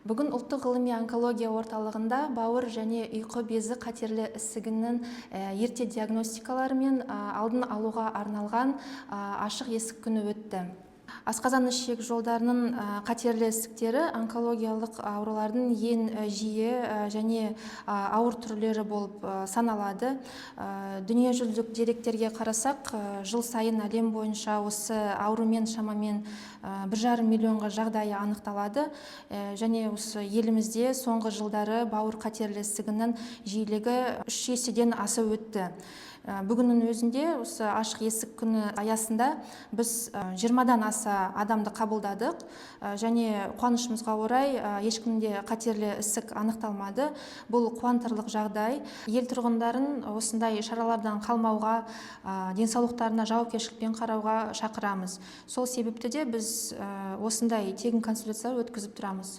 Бүгін ұлттық ғылыми онкология орталығында бауыр және ұйқы безі қатерлі ісігінің ерте диагностикалары мен алдын алуға арналған ашық есік күні өтті. Асқазан ішек жолдарының қатерлі ісіктері онкологиялық аурулардың ең жиі және ауыр түрлері болып саналады. Дүниежүзілік деректерге қарасақ, жыл сайын әлем бойынша осы аурумен шамамен 1,5 миллионға жағдайы анықталады. Және осы елімізде соңғы жылдары бауыр қатерлі ісігінің жиілігі 3 еседен асып өтті. Бүгіннің өзінде осы ашық есік күні аясында біз 20-дан аса адамды қабылдадық және қуанышымызға орай ешкімде қатерлі ісік анықталмады. Бұл қуантарлық жағдай. Ел тұрғындарын осындай шаралардан қалмауға, денсаулықтарына жауапкершілікпен қарауға шақырамыз. Сол себепті де біз осындай тегін консультация өткізіп тұрамыз.